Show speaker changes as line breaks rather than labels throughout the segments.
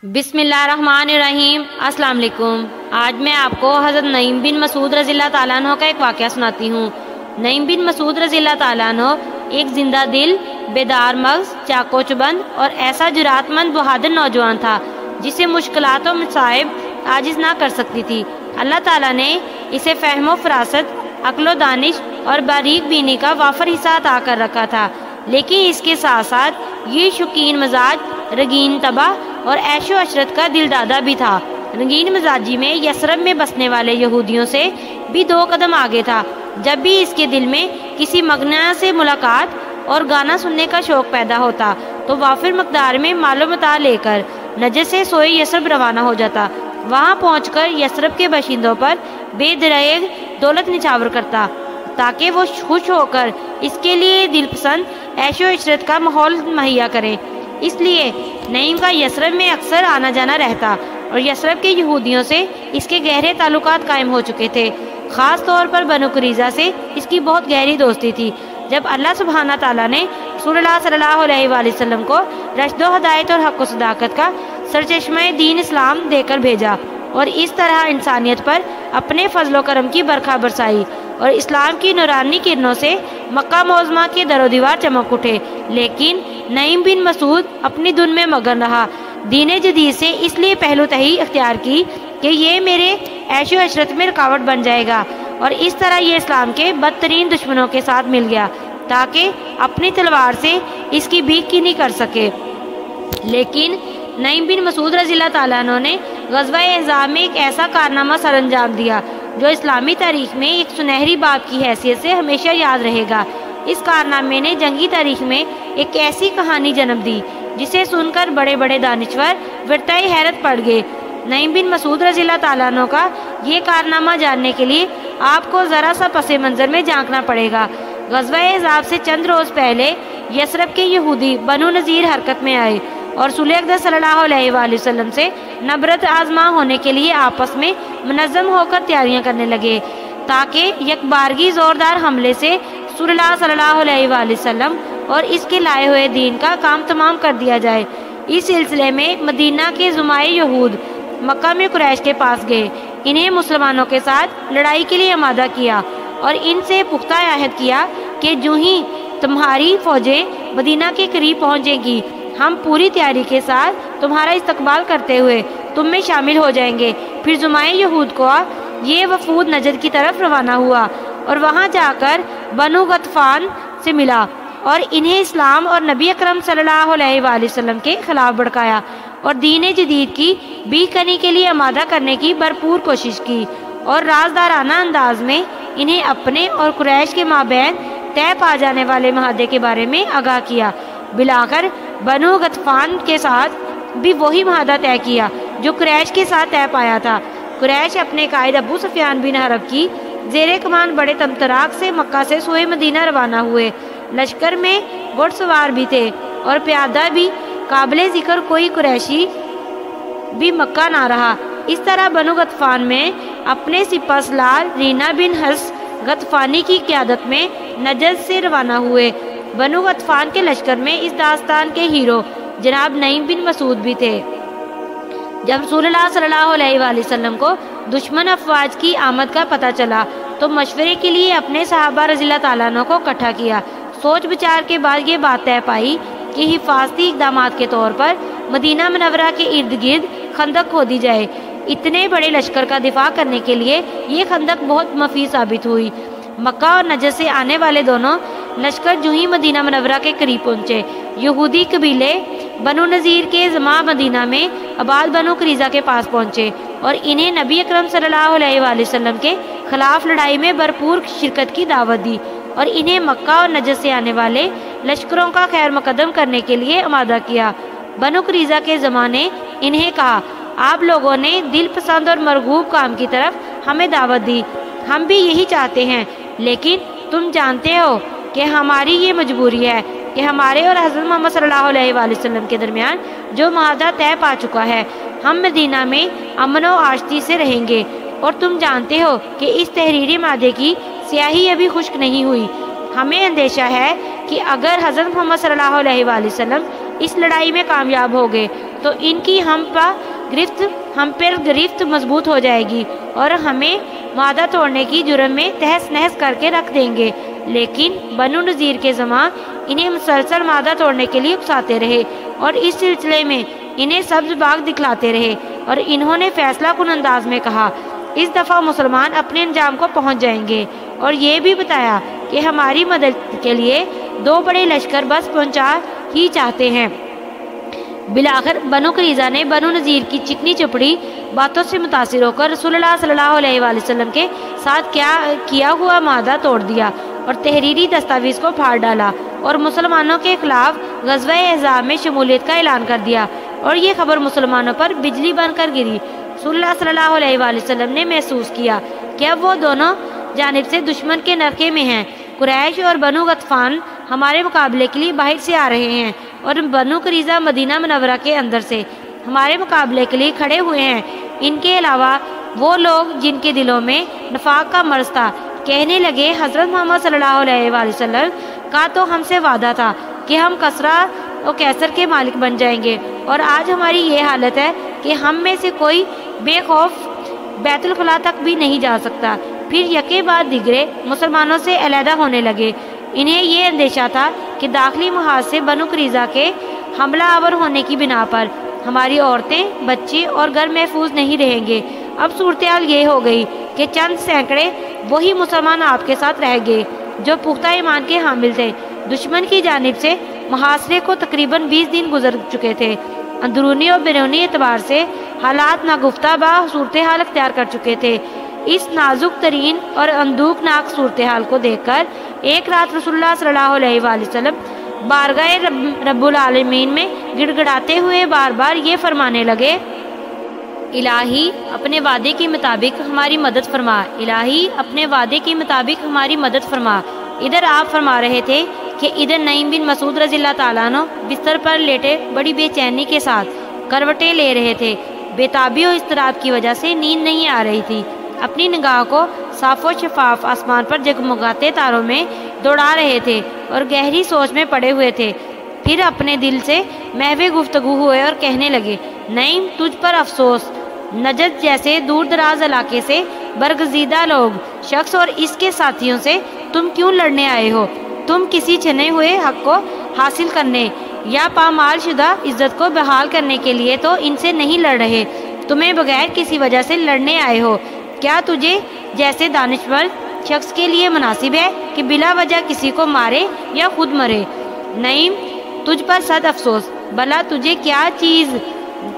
بسم اللہ الرحمن الرحیم۔ السلام علیکم۔ آج میں آپ کو حضرت نعیم بن مسعود رضی اللہ تعالیٰ عنہ کا ایک واقعہ سناتی ہوں۔ نعیم بن مسعود رضی اللہ تعالیٰ عنہ ایک زندہ دل، بیدار مغز، چاقو چبند اور ایسا جرات مند بہادر نوجوان تھا جسے مشکلات و مصائب عاجز نہ کر سکتی تھی۔ اللہ تعالیٰ نے اسے فہم و فراست، عقل و دانش اور باریک بینی کا وافر حصہ عطا کر رکھا تھا، لیکن اس کے ساتھ ساتھ یہ شوقین مزاج، رنگین طبع اور عیش و عشرت کا دل دادا بھی تھا۔ رنگین مزاجی میں یثرب میں بسنے والے یہودیوں سے بھی 2 قدم آگے تھا۔ جب بھی اس کے دل میں کسی مغنیٰ سے ملاقات اور گانا سننے کا شوق پیدا ہوتا تو وافر مقدار میں مال و متاع لے کر نجد سے سوئے یثرب روانہ ہو جاتا۔ وہاں پہنچ کر یثرب کے باشندوں پر بے دریغ دولت نچھاور کرتا تاکہ وہ خوش ہو کر اس کے لیے دل پسند عیش و عشرت کا ماحول مہیا کریں۔ اس لیے نعیم کا یثرب میں اکثر آنا جانا رہتا اور یثرب کے یہودیوں سے اس کے گہرے تعلقات قائم ہو چکے تھے۔ خاص طور پر بنو قریظہ سے اس کی بہت گہری دوستی تھی۔ جب اللہ سبحانہ تعالیٰ نے رسول اللہ صلی اللہ علیہ وآلہ وسلم کو رشد و ہدایت اور حق و صداقت کا سرچشمہ دین اسلام دے کر بھیجا اور اس طرح انسانیت پر اپنے فضل و کرم کی برکھا برسائی اور اسلام کی نورانی کرنوں سے مکہ معظمہ کے در و دیوار چمک اٹھے، لیکن نعیم بن مسعود اپنی دھن میں مگن رہا۔ دین جدید سے اس لیے پہلو تہی اختیار کی کہ یہ میرے عیش و عشرت میں رکاوٹ بن جائے گا، اور اس طرح یہ اسلام کے بدترین دشمنوں کے ساتھ مل گیا تاکہ اپنی تلوار سے اس کی بھیک کینی کر سکے۔ لیکن نعیم بن مسعود رضی اللہ تعالیٰ عنہ نے غزوہ احزاب میں ایک ایسا کارنامہ سر انجام دیا جو اسلامی تاریخ میں ایک سنہری باب کی حیثیت سے ہمیشہ یاد رہے گا۔ اس کارنامے نے جنگی تاریخ میں ایک ایسی کہانی جنم دی جسے سن کر بڑے بڑے دانشور ورتائے حیرت پڑ گئے۔ نعیم بن مسعود رضی اللہ تعالیٰ عنہ کا یہ کارنامہ جاننے کے لیے آپ کو ذرا سا پس منظر میں جھانکنا پڑے گا۔ غزوہ احزاب سے چند روز پہلے یثرب کے یہودی بنو نذیر حرکت میں آئے اور رسول اقدس صلی اللہ علیہ وآلہ وسلم سے نبرت آزما ہونے کے لیے آپس میں منظم ہو کر تیاریاں کرنے لگے تاکہ یکبارگی زوردار حملے سے رسول اللہ صلی اللہ علیہ وآلہ وسلم اور اس کے لائے ہوئے دین کا کام تمام کر دیا جائے۔ اس سلسلے میں مدینہ کے زمائے یہود مکہ میں قریش کے پاس گئے، انہیں مسلمانوں کے ساتھ لڑائی کے لیے آمادہ کیا اور ان سے پختہ عہد کیا کہ جو ہی تمہاری فوجیں مدینہ کے قریب پہنچیں گی ہم پوری تیاری کے ساتھ تمہارا استقبال کرتے ہوئے تم میں شامل ہو جائیں گے۔ پھر زمائے یہود کو یہ وفود نجد کی طرف روانہ ہوا اور وہاں جا کر بنو غطفان سے ملا اور انہیں اسلام اور نبی اکرم صلی اللہ علیہ وآلہ وسلم کے خلاف بھڑکایا اور دین جدید کی بیک کنی کے لیے آمادہ کرنے کی بھرپور کوشش کی اور رازدارانہ انداز میں انہیں اپنے اور قریش کے مابین طے پا جانے والے معاہدے کے بارے میں آگاہ کیا۔ بلاخر بنو غطفان کے ساتھ بھی وہی معاہدہ طے کیا جو قریش کے ساتھ طے پایا تھا۔ قریش اپنے قائد ابو سفیان بن حرب کی زیر کمان بڑے تمطراق سے مکہ سے سوئے مدینہ روانہ ہوئے۔ لشکر میں گھڑ سوار بھی تھے اور پیادہ بھی، قابل ذکر کوئی قریشی بھی مکہ نہ رہا۔ اس طرح بنو غطفان میں اپنے سپہ سالار رینا بن حرس غطفانی کی قیادت میں نجد سے روانہ ہوئے۔ بنو غطفان کے لشکر میں اس داستان کے ہیرو جناب نعیم بن مسعود بھی تھے۔ جب رسول اللہ صلی اللہ علیہ وآلہ وسلم کو دشمن افواج کی آمد کا پتہ چلا تو مشورے کے لیے اپنے صحابہ رضی اللہ تعالیٰ عنہ کو اکٹھا کیا۔ سوچ بچار کے بعد یہ بات طے پائی کہ حفاظتی اقدامات کے طور پر مدینہ منورہ کے ارد گرد خندق کھودی جائے۔ اتنے بڑے لشکر کا دفاع کرنے کے لیے یہ خندق بہت مفید ثابت ہوئی۔ مکہ اور نجد سے آنے والے دونوں لشکر جو ہی مدینہ منورہ کے قریب پہنچے، یہودی قبیلے بنو نذیر کے زماں مدینہ میں آباد بنو قریظہ کے پاس پہنچے اور انہیں نبی اکرم صلی اللہ علیہ وآلہ وسلم کے خلاف لڑائی میں بھرپور شرکت کی دعوت دی اور انہیں مکہ اور نجد سے آنے والے لشکروں کا خیر مقدم کرنے کے لیے آمادہ کیا۔ بنو قریظہ کے زماں نے انہیں کہا، آپ لوگوں نے دل پسند اور مرغوب کام کی طرف ہمیں دعوت دی، ہم بھی یہی چاہتے ہیں، لیکن تم جانتے ہو کہ ہماری یہ مجبوری ہے کہ ہمارے اور حضرت محمد صلی اللہ علیہ وآلہ وسلم کے درمیان جو معاہدہ طے پا چکا ہے، ہم مدینہ میں امن و آشتی سے رہیں گے، اور تم جانتے ہو کہ اس تحریری معاہدے کی سیاہی ابھی خشک نہیں ہوئی۔ ہمیں اندیشہ ہے کہ اگر حضرت محمد صلی اللہ علیہ وآلہ وسلم اس لڑائی میں کامیاب ہو گئے تو ان کی ہم پر گرفت مضبوط ہو جائے گی اور ہمیں معاہدہ توڑنے کی جرم میں تہس نہس کر کے رکھ دیں گے۔ لیکن بنو نذیر کے زمان انہیں مسلسل معاہدہ توڑنے کے لیے اکساتے رہے اور اس سلسلے میں انہیں سبز باغ دکھلاتے رہے، اور انہوں نے فیصلہ کن انداز میں کہا اس دفعہ مسلمان اپنے انجام کو پہنچ جائیں گے، اور یہ بھی بتایا کہ ہماری مدد کے لیے 2 بڑے لشکر بس پہنچا ہی چاہتے ہیں۔ بالآخر بنو قریظہ نے بنو نذیر کی چکنی چپڑی باتوں سے متاثر ہو کر رسول اللہ صلی اللہ علیہ وآلہ وسلم کے ساتھ کیا ہوا معاہدہ توڑ دیا اور تحریری دستاویز کو پھاڑ ڈالا اور مسلمانوں کے خلاف غزوہ احزاب میں شمولیت کا اعلان کر دیا، اور یہ خبر مسلمانوں پر بجلی بن کر گری۔ رسول اللہ صلی اللہ علیہ وآلہ وسلم نے محسوس کیا کہ اب وہ دونوں جانب سے دشمن کے نرکے میں ہیں۔ قریش اور بنو غطفان ہمارے مقابلے کے لیے باہر سے آ رہے ہیں، اور بنو قریظہ مدینہ منورہ کے اندر سے ہمارے مقابلے کے لیے کھڑے ہوئے ہیں۔ ان کے علاوہ وہ لوگ جن کے دلوں میں نفاق کا مرض تھا کہنے لگے حضرت محمد صلی اللہ علیہ وآلہ وسلم کا تو ہم سے وعدہ تھا کہ ہم کسرا اور کیسر کے مالک بن جائیں گے، اور آج ہماری یہ حالت ہے کہ ہم میں سے کوئی بے خوف بیت الخلا تک بھی نہیں جا سکتا۔ پھر یکے بعد دیگرے مسلمانوں سے علیحدہ ہونے لگے۔ انہیں یہ اندیشہ تھا کہ داخلی محاذ سے بنو قریظہ کے حملہ آور ہونے کی بنا پر ہماری عورتیں، بچے اور گھر محفوظ نہیں رہیں گے۔ اب صورتحال یہ ہو گئی کہ چند سینکڑے وہی مسلمان آپ کے ساتھ رہ گئے جو پختہ ایمان کے حامل تھے۔ دشمن کی جانب سے محاصرے کو تقریباً 20 دن گزر چکے تھے۔ اندرونی اور بیرونی اعتبار سے حالات ناگفتہ با صورتحال اختیار کر چکے تھے۔ اس نازک ترین اور اندوہناک صورتحال کو دیکھ کر ایک رات رسول اللہ صلی اللہ علیہ وآلہ وسلم بارگاہ رب العالمین میں گڑ گڑاتے ہوئے بار بار یہ فرمانے لگے الہی اپنے وعدے کے مطابق ہماری مدد فرما، الہی اپنے وعدے کے مطابق ہماری مدد فرما۔ ادھر آپ فرما رہے تھے کہ ادھر نعیم بن مسعود رضی اللہ تعالیٰ عنہ بستر پر لیٹے بڑی بے چینی کے ساتھ کروٹیں لے رہے تھے۔ بےتابی و اضطراب کی وجہ سے نیند نہیں آ رہی تھی۔ اپنی نگاہ کو صاف و شفاف آسمان پر جگمگاتے تاروں میں دوڑا رہے تھے اور گہری سوچ میں پڑے ہوئے تھے۔ پھر اپنے دل سے محو گفتگو ہوئے اور کہنے لگے نعیم تجھ پر افسوس، نجد جیسے دور دراز علاقے سے برگزیدہ شخص اور اس کے ساتھیوں سے تم کیوں لڑنے آئے ہو؟ تم کسی چھنے ہوئے حق کو حاصل کرنے یا پامال شدہ عزت کو بحال کرنے کے لیے تو ان سے نہیں لڑ رہے، تمہیں بغیر کسی وجہ سے لڑنے آئے ہو۔ کیا تجھے جیسے دانشور شخص کے لیے مناسب ہے کہ بلا وجہ کسی کو مارے یا خود مرے؟ نعیم تجھ پر صد افسوس، بھلا تجھے کیا چیز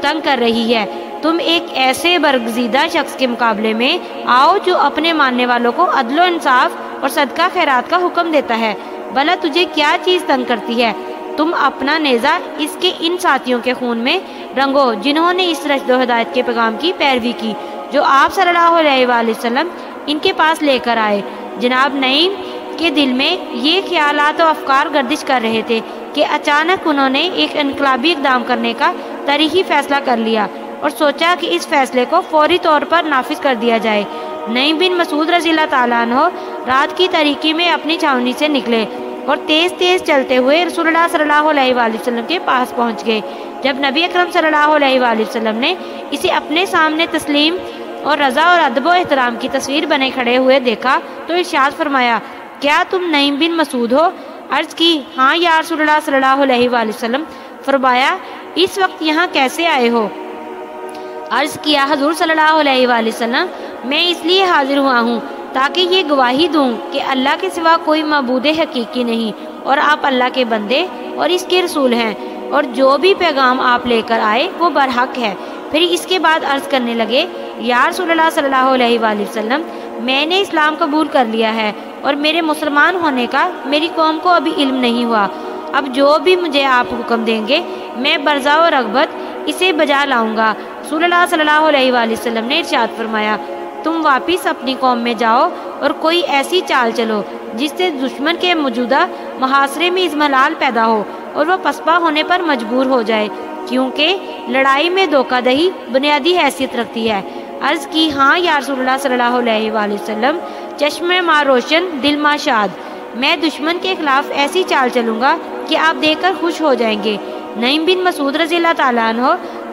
تنگ کر رہی ہے؟ تم ایک ایسے برگزیدہ شخص کے مقابلے میں آؤ جو اپنے ماننے والوں کو عدل و انصاف اور صدقہ خیرات کا حکم دیتا ہے۔ بھلا تجھے کیا چیز تنگ کرتی ہے؟ تم اپنا نیزہ اس کے ان ساتھیوں کے خون میں رنگو جنہوں نے اس رشد و ہدایت کے پیغام کی پیروی کی جو آپ صلی اللہ علیہ وآلہ وسلم ان کے پاس لے کر آئے۔ جناب نعیم کے دل میں یہ خیالات و افکار گردش کر رہے تھے کہ اچانک انہوں نے ایک انقلابی اقدام کرنے کا تاریخی فیصلہ کر لیا اور سوچا کہ اس فیصلے کو فوری طور پر نافذ کر دیا جائے۔ نعیم بن مسعود رضی اللہ تعالیٰ عنہ رات کی تاریکی میں اپنی چھاونی سے نکلے اور تیز تیز چلتے ہوئے رسول اللہ صلی اللہ علیہ وآلہ وسلم کے پاس پہنچ گئے۔ جب نبی اکرم صلی اللہ علیہ وآلہ وسلم نے اسے اپنے سامنے تسلیم اور رضا اور ادب و احترام کی تصویر بنے کھڑے ہوئے دیکھا تو ارشاد فرمایا کیا تم نعیم بن مسعود ہو؟ عرض کی ہاں یا رسول اللہ صلی اللہ علیہ وآلہ وسلم۔ فرمایا اس وقت یہاں کیسے آئے ہو؟ عرض کیا حضور صلی اللہ علیہ وآلہ وسلم میں اس لیے حاضر ہوا ہوں تاکہ یہ گواہی دوں کہ اللہ کے سوا کوئی معبود حقیقی نہیں اور آپ اللہ کے بندے اور اس کے رسول ہیں، اور جو بھی پیغام آپ لے کر آئے وہ برحق ہے۔ پھر اس کے بعد عرض کرنے لگے یا رسول اللہ صلی اللہ علیہ وآلہ وسلم میں نے اسلام قبول کر لیا ہے اور میرے مسلمان ہونے کا میری قوم کو ابھی علم نہیں ہوا۔ اب جو بھی مجھے آپ حکم دیں گے میں برضا و رغبت اسے بجا لاؤں گا۔ رسول اللہ صلی اللہ علیہ وآلہ وسلم نے ارشاد فرمایا تم واپس اپنی قوم میں جاؤ اور کوئی ایسی چال چلو جس سے دشمن کے موجودہ محاصرے میں اضمحلال پیدا ہو اور وہ پسپا ہونے پر مجبور ہو جائے، کیونکہ لڑائی میں دھوکہ دہی بنیادی حیثیت رکھتی ہے۔ عرض کی ہاں یا رسول اللہ صلی اللہ علیہ وآلہ وسلم، چشم ماں روشن دل ماں شاد، میں دشمن کے خلاف ایسی چال چلوں گا کہ آپ دیکھ کر خوش ہو جائیں گے۔ نعیم بن مسعود رضی اللہ تعالیٰ عنہ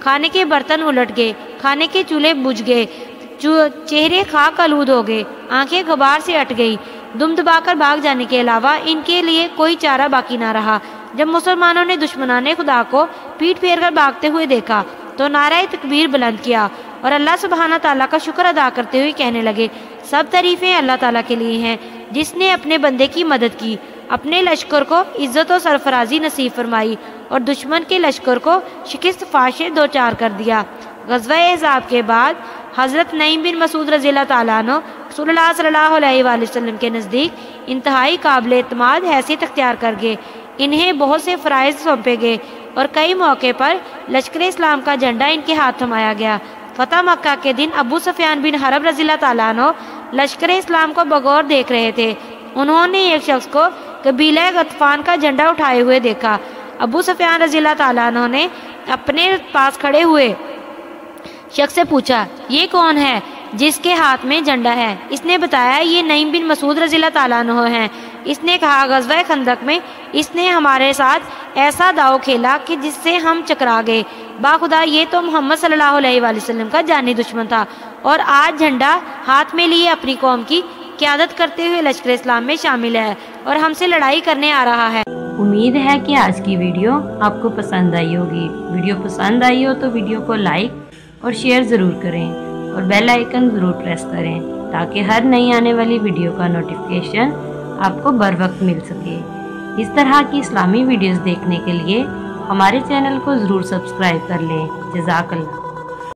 کھانے کے برتن الٹ گئے، کھانے کے چولہے بجھ گئے، چہرے خاک آلود ہو گئے، آنکھیں غبار سے اٹ گئی۔ دم دبا کر بھاگ جانے کے علاوہ ان کے لیے کوئی چارہ باقی نہ رہا۔ جب مسلمانوں نے دشمنان خدا کو پیٹ پھیر کر بھاگتے ہوئے دیکھا تو نعرہ تکبیر بلند کیا اور اللہ سبحانہ تعالیٰ کا شکر ادا کرتے ہوئے کہنے لگے، سب تعریفیں اللہ تعالیٰ کے لیے ہیں جس نے اپنے بندے کی مدد کی، اپنے لشکر کو عزت و سرفرازی نصیب فرمائی اور دشمن کے لشکر کو شکست فاشے دوچار کر دیا۔ غزوہ احزاب کے بعد حضرت نعیم بن مسعود رضی اللہ تعالیٰ عنہ رسول اللہ صلی اللہ علیہ وآلہ وسلم کے نزدیک انتہائی قابل اعتماد حیثیت اختیار کر گئے۔ انہیں بہت سے فرائض سونپے گئے اور کئی موقع پر لشکر اسلام کا جھنڈا ان کے ہاتھ تھمایا گیا۔ فتح مکہ کے دن ابو سفیان بن حرب رضی اللہ تعالیٰ عنہ لشکر اسلام کو بغور دیکھ رہے تھے۔ انہوں نے ایک شخص کو قبیلہ غطفان کا جھنڈا اٹھائے ہوئے دیکھا۔ ابو سفیان رضی اللہ تعالیٰ عنہ نے اپنے پاس کھڑے ہوئے شخص سے پوچھا، یہ کون ہے جس کے ہاتھ میں جھنڈا ہے؟ اس نے بتایا، یہ نعیم بن مسعود رضی اللہ تعالیٰ عنہ ہیں۔ اس نے کہا، غزوہ خندق میں اس نے ہمارے ساتھ ایسا داؤ کھیلا کہ جس سے ہم چکرا گئے۔ باخدا یہ تو محمد صلی اللہ علیہ وآلہ وسلم کا جانی دشمن تھا اور آج جھنڈا ہاتھ میں لیے اپنی قوم کی قیادت کرتے ہوئے لشکر اسلام میں شامل ہے اور ہم سے لڑائی کرنے آ رہا ہے۔
امید ہے کہ آج کی ویڈیو آپ کو پسند آئی ہوگی۔ ویڈیو پسند آئی ہو تو ویڈیو کو لائک اور شیئر ضرور کریں اور بیل آئیکن ضرور پریس کریں تاکہ ہر نئی آنے والی ویڈیو کا نوٹیفیکیشن آپ کو بر وقت مل سکے۔ اس طرح کی اسلامی ویڈیوز دیکھنے کے لیے ہمارے چینل کو ضرور سبسکرائب کر لیں۔ جزاک اللہ۔